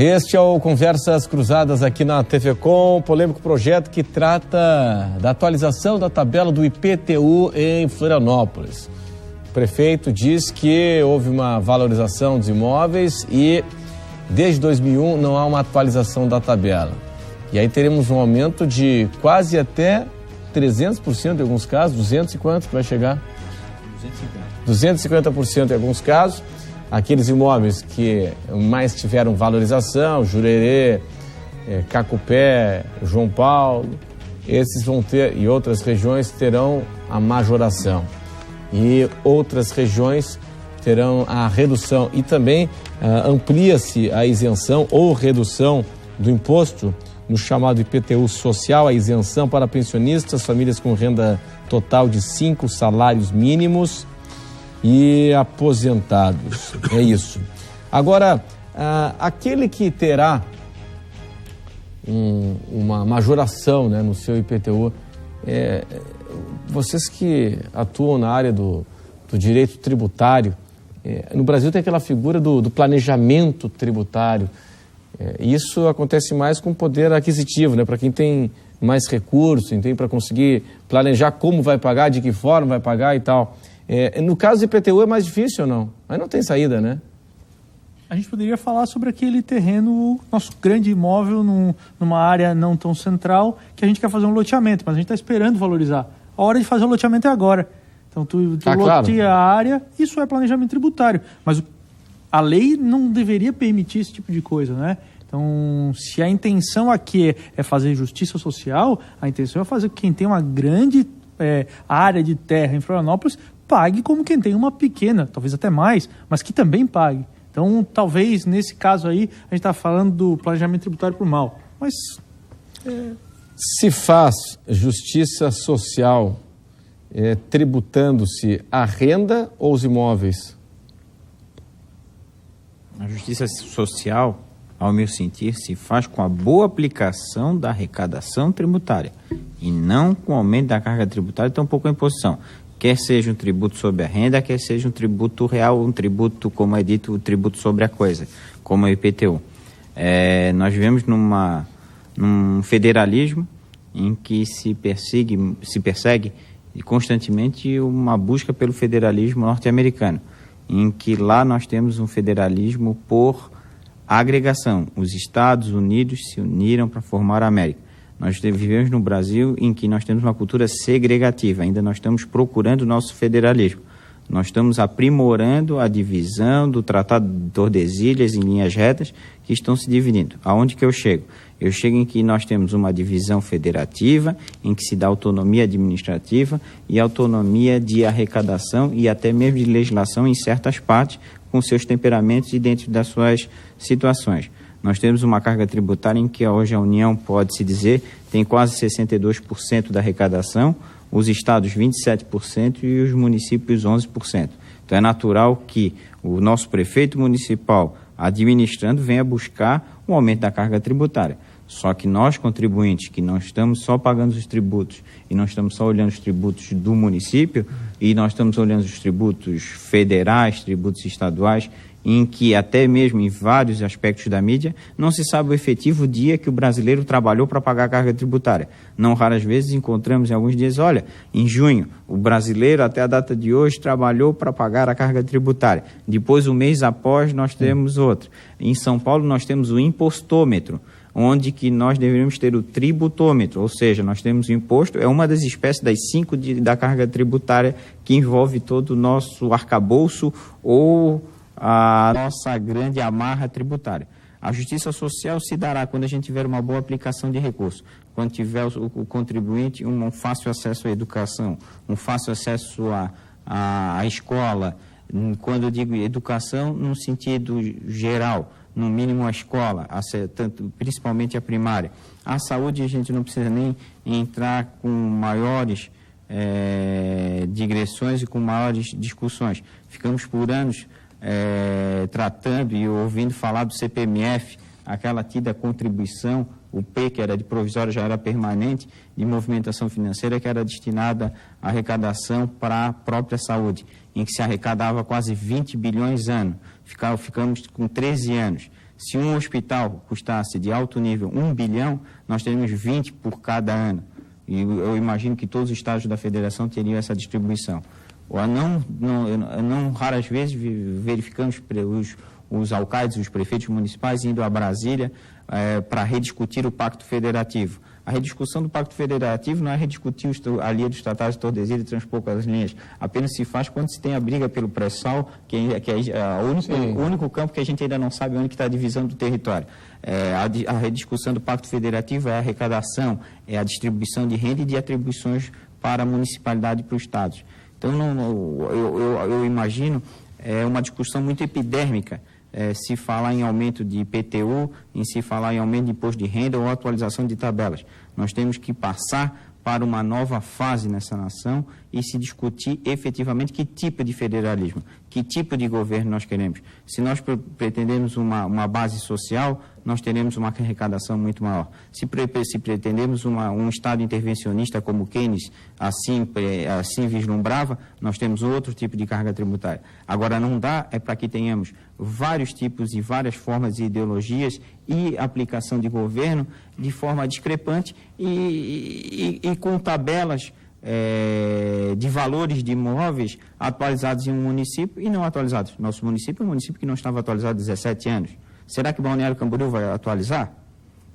Este é o Conversas Cruzadas aqui na TV Com, polêmico projeto que trata da atualização da tabela do IPTU em Florianópolis. O prefeito diz que houve uma valorização dos imóveis e desde 2001 não há uma atualização da tabela. E aí teremos um aumento de quase até 300% em alguns casos, 200 e quanto que vai chegar? 250% em alguns casos. Aqueles imóveis que mais tiveram valorização, Jurerê, Cacupé, João Paulo, esses vão ter, e outras regiões terão a majoração. E outras regiões terão a redução. E também amplia-se a isenção ou redução do imposto no chamado IPTU social, a isenção para pensionistas, famílias com renda total de 5 salários mínimos e aposentados. É isso. Agora, aquele que terá uma majoração, né, no seu IPTU, vocês que atuam na área do direito tributário, no Brasil tem aquela figura do planejamento tributário. Isso acontece mais com poder aquisitivo, né, para quem tem mais recursos, tem para conseguir planejar como vai pagar, de que forma vai pagar e tal. No caso do IPTU é mais difícil ou não? Aí não tem saída, né? A gente poderia falar sobre aquele terreno, nosso grande imóvel, numa área não tão central, que a gente quer fazer um loteamento, mas a gente está esperando valorizar. A hora de fazer o loteamento é agora. Então, tu loteia claro. A área, isso é planejamento tributário. Mas a lei não deveria permitir esse tipo de coisa, né? Então, se a intenção aqui é fazer justiça social, a intenção é fazer que quem tem uma grande área de terra em Florianópolis pague como quem tem uma pequena, talvez até mais, mas que também pague. Então, talvez, nesse caso aí, a gente está falando do planejamento tributário por mal. Mas... Se faz justiça social tributando-se a renda ou os imóveis? A justiça social, ao meu sentir, se faz com a boa aplicação da arrecadação tributária e não com o aumento da carga tributária, tampouco a imposição. Quer seja um tributo sobre a renda, quer seja um tributo real, um tributo, como é dito, um tributo sobre a coisa, como é o IPTU. Nós vivemos num federalismo em que se persegue constantemente uma busca pelo federalismo norte-americano, em que lá nós temos um federalismo por agregação. Os Estados Unidos se uniram para formar a América. Nós vivemos no Brasil em que nós temos uma cultura segregativa, ainda nós estamos procurando o nosso federalismo. Nós estamos aprimorando a divisão do Tratado de Tordesilhas em linhas retas que estão se dividindo. Aonde que eu chego? Eu chego em que nós temos uma divisão federativa, em que se dá autonomia administrativa e autonomia de arrecadação e até mesmo de legislação em certas partes, com seus temperamentos e dentro das suas situações. Nós temos uma carga tributária em que hoje a União, pode-se dizer, tem quase 62% da arrecadação, os estados 27% e os municípios 11%. Então é natural que o nosso prefeito municipal, administrando, venha buscar um aumento da carga tributária. Só que nós, contribuintes, que não estamos só pagando os tributos e não estamos só olhando os tributos do município, e nós estamos olhando os tributos federais, tributos estaduais, em que até mesmo em vários aspectos da mídia não se sabe o efetivo dia que o brasileiro trabalhou para pagar a carga tributária. Não raras vezes encontramos em alguns dias, olha, em junho, o brasileiro até a data de hoje trabalhou para pagar a carga tributária. Depois, um mês após, nós temos outro. Em São Paulo, nós temos o impostômetro, onde que nós deveríamos ter o tributômetro, ou seja, nós temos o imposto, é uma das espécies das 5 da carga tributária que envolve todo o nosso arcabouço ou a nossa grande amarra tributária. A justiça social se dará quando a gente tiver uma boa aplicação de recursos, quando tiver o contribuinte um fácil acesso à educação, um fácil acesso à escola. Quando eu digo educação, no sentido geral, no mínimo a escola, principalmente a primária. A saúde, a gente não precisa nem entrar com maiores digressões e com maiores discussões. Ficamos por anos tratando e ouvindo falar do CPMF, aquela tida contribuição, o P, que era de provisória, já era permanente, de movimentação financeira, que era destinada à arrecadação para a própria saúde, em que se arrecadava quase 20 bilhões ano. Ficamos com 13 anos. Se um hospital custasse de alto nível 1 bilhão, nós teríamos 20 por cada ano. E eu imagino que todos os estados da federação teriam essa distribuição. Não raras vezes verificamos os alcaldes, os prefeitos municipais indo a Brasília para rediscutir o Pacto Federativo. A rediscussão do Pacto Federativo não é rediscutir a linha dos tratados de Tordesilhas e transpor as linhas. Apenas se faz quando se tem a briga pelo pré-sal, que é o único campo que a gente ainda não sabe onde está a divisão do território. A rediscussão do Pacto Federativo é a arrecadação, é a distribuição de renda e de atribuições para a municipalidade e para os estados. Então, eu imagino uma discussão muito epidérmica se falar em aumento de IPTU, em se falar em aumento de imposto de renda ou atualização de tabelas. Nós temos que passar para uma nova fase nessa nação e se discutir efetivamente que tipo de federalismo, que tipo de governo nós queremos. Se nós pretendemos uma base social, nós teremos uma arrecadação muito maior. Se pretendemos um Estado intervencionista como Keynes assim vislumbrava, nós temos outro tipo de carga tributária. Agora, não dá para que tenhamos vários tipos e várias formas de ideologias e aplicação de governo de forma discrepante e com tabelas de valores de imóveis atualizados em um município e não atualizados. Nosso município é um município que não estava atualizado há 17 anos. Será que Balneário Camboriú vai atualizar?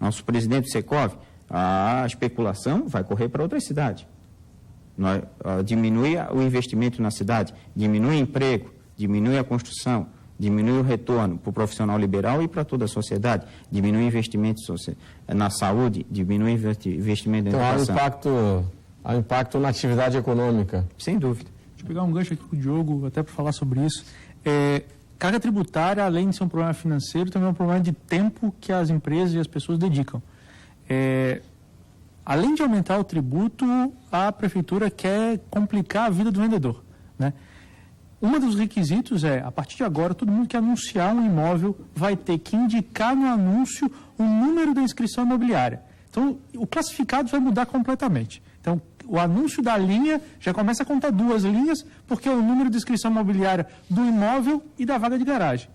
Nosso presidente Secov, a especulação vai correr para outras cidades. Diminui o investimento na cidade, diminui o emprego, diminui a construção, diminui o retorno para o profissional liberal e para toda a sociedade, diminui o investimento na saúde, diminui o investimento na educação. Então há impacto na atividade econômica. Sem dúvida. Deixa eu pegar um gancho aqui com o Diogo, até para falar sobre isso. Carga tributária, além de ser um problema financeiro, também é um problema de tempo que as empresas e as pessoas dedicam. Além de aumentar o tributo, a prefeitura quer complicar a vida do vendedor, né? Um dos requisitos a partir de agora, todo mundo que anunciar um imóvel vai ter que indicar no anúncio o número da inscrição imobiliária. Então, o classificado vai mudar completamente. Então, o anúncio da linha já começa a contar 2 linhas, porque é o número de inscrição imobiliária do imóvel e da vaga de garagem.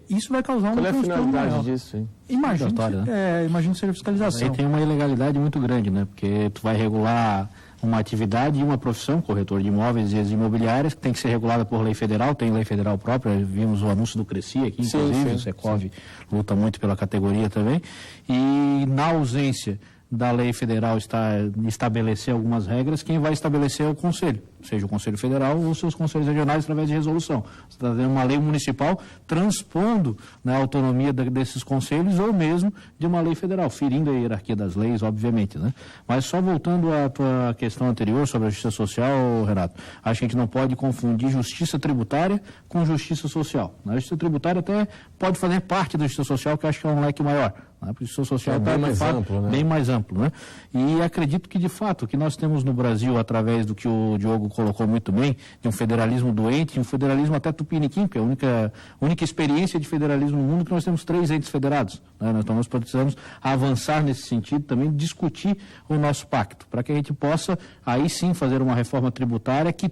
Isso vai causar um transtorno maior. Qual é a finalidade disso, hein? Imagino ser a fiscalização. Aí tem uma ilegalidade muito grande, né? Porque tu vai regular uma atividade e uma profissão, corretor de imóveis e imobiliárias, que tem que ser regulada por lei federal, tem lei federal própria, vimos o anúncio do Cresci aqui, inclusive, o Secov luta muito pela categoria também, e na ausência da lei federal estabelecer algumas regras, quem vai estabelecer é o Conselho, seja o Conselho Federal ou seus conselhos regionais através de resolução. Você está tendo uma lei municipal transpondo a autonomia desses conselhos ou mesmo de uma lei federal, ferindo a hierarquia das leis, obviamente, né? Mas só voltando à tua questão anterior sobre a justiça social, Renato, acho que a gente não pode confundir justiça tributária com justiça social. A justiça tributária até pode fazer parte da justiça social, que eu acho que é um leque maior. A justiça social é bem mais amplo, né? Bem mais amplo, né? E acredito que, de fato, o que nós temos no Brasil, através do que o Diogo colocou muito bem, de um federalismo doente, um federalismo até tupiniquim, que é a única experiência de federalismo no mundo que nós temos 3 entes federados, né? Então nós precisamos avançar nesse sentido, também discutir o nosso pacto, para que a gente possa, aí sim, fazer uma reforma tributária que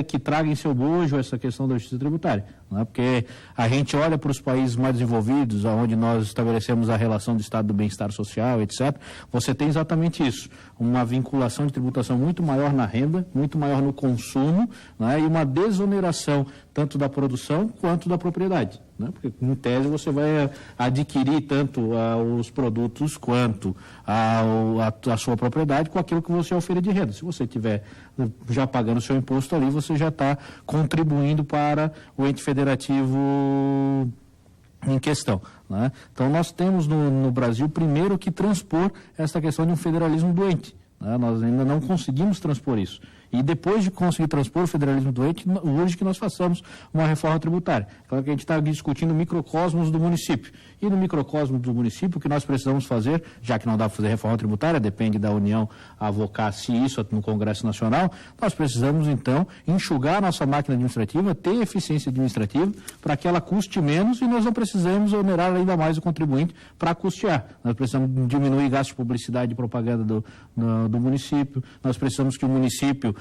que traga em seu bojo essa questão da justiça tributária, né? Porque a gente olha para os países mais desenvolvidos, onde nós estabelecemos a relação do Estado do bem-estar social, etc., você tem exatamente isso, uma vinculação de tributação muito maior na renda, muito maior no consumo, né? E uma desoneração tanto da produção quanto da propriedade, né? Porque, em tese, você vai adquirir tanto os produtos quanto a sua propriedade com aquilo que você oferece de renda. Se você estiver já pagando o seu imposto ali, você já está contribuindo para o ente federativo em questão, né? Então nós temos no Brasil primeiro que transpor essa questão de um federalismo doente, né? Nós ainda não conseguimos transpor isso. E depois de conseguir transpor o federalismo doente, hoje que nós façamos uma reforma tributária. Claro que a gente está discutindo o microcosmos do município. E no microcosmos do município, o que nós precisamos fazer, já que não dá para fazer reforma tributária, depende da União avocar-se isso no Congresso Nacional, nós precisamos, então, enxugar a nossa máquina administrativa, ter eficiência administrativa, para que ela custe menos e nós não precisamos onerar ainda mais o contribuinte para custear. Nós precisamos diminuir gastos de publicidade e propaganda do município, nós precisamos que o município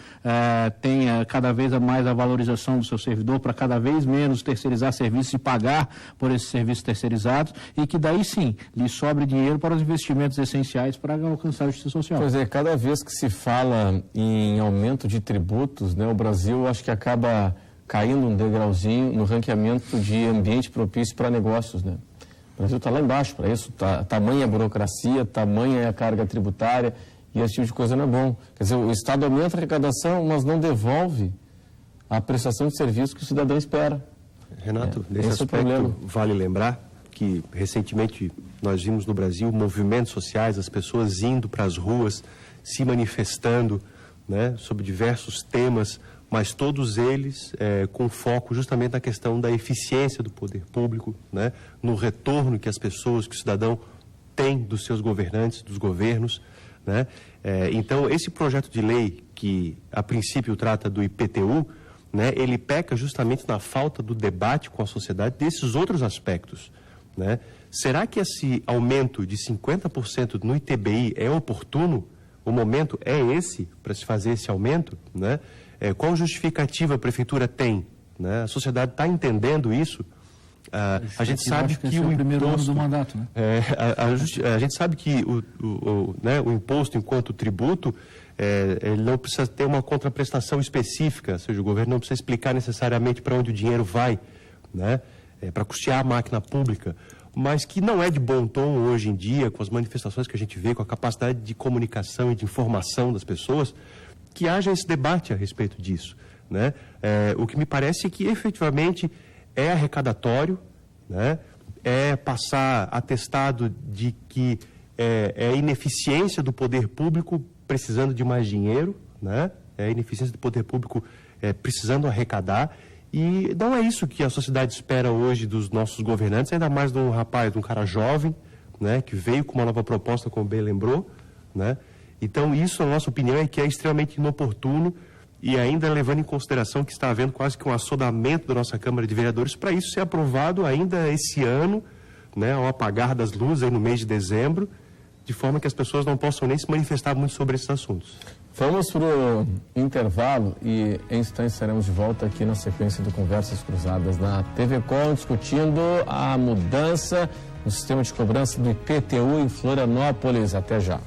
tenha cada vez mais a valorização do seu servidor, para cada vez menos terceirizar serviços e pagar por esses serviços terceirizados, e que daí sim lhe sobre dinheiro para os investimentos essenciais para alcançar a justiça social. Pois é, cada vez que se fala em aumento de tributos, né, o Brasil acho que acaba caindo um degrauzinho no ranqueamento de ambiente propício para negócios, né? O Brasil está lá embaixo para isso, tamanha a burocracia, tamanha a carga tributária, e esse tipo de coisa não é bom. Quer dizer, o Estado aumenta a arrecadação, mas não devolve a prestação de serviço que o cidadão espera. Renato, nesse aspecto, vale lembrar que recentemente nós vimos no Brasil movimentos sociais, as pessoas indo para as ruas, se manifestando, né, sobre diversos temas, mas todos eles com foco justamente na questão da eficiência do poder público, né, no retorno que as pessoas, que o cidadão tem dos seus governantes, dos governos, né. Então, esse projeto de lei, que a princípio trata do IPTU, né, ele peca justamente na falta do debate com a sociedade desses outros aspectos, né. Será que esse aumento de 50% no ITBI é oportuno? O momento é esse para se fazer esse aumento, né? Qual justificativa a prefeitura tem, né? A sociedade está entendendo isso. A gente sabe que o primeiro ano do mandato, né? A gente sabe que o imposto enquanto tributo, ele não precisa ter uma contraprestação específica, ou seja, o governo não precisa explicar necessariamente para onde o dinheiro vai, né? Para custear a máquina pública, mas que não é de bom tom hoje em dia, com as manifestações que a gente vê, com a capacidade de comunicação e de informação das pessoas, que haja esse debate a respeito disso, né? O que me parece é que efetivamente é arrecadatório, né? É passar atestado de que é ineficiência do poder público precisando de mais dinheiro, né? É ineficiência do poder público precisando arrecadar, e não é isso que a sociedade espera hoje dos nossos governantes, ainda mais de um rapaz, de um cara jovem, né? Que veio com uma nova proposta, como bem lembrou, né? Então, isso, na nossa opinião, é que é extremamente inoportuno, e ainda levando em consideração que está havendo quase que um assodamento da nossa Câmara de Vereadores para isso ser aprovado ainda esse ano, né, ao apagar das luzes aí no mês de dezembro, de forma que as pessoas não possam nem se manifestar muito sobre esses assuntos. Vamos para o intervalo e em instantes estaremos de volta aqui na sequência do Conversas Cruzadas na TV Com, discutindo a mudança no sistema de cobrança do IPTU em Florianópolis. Até já.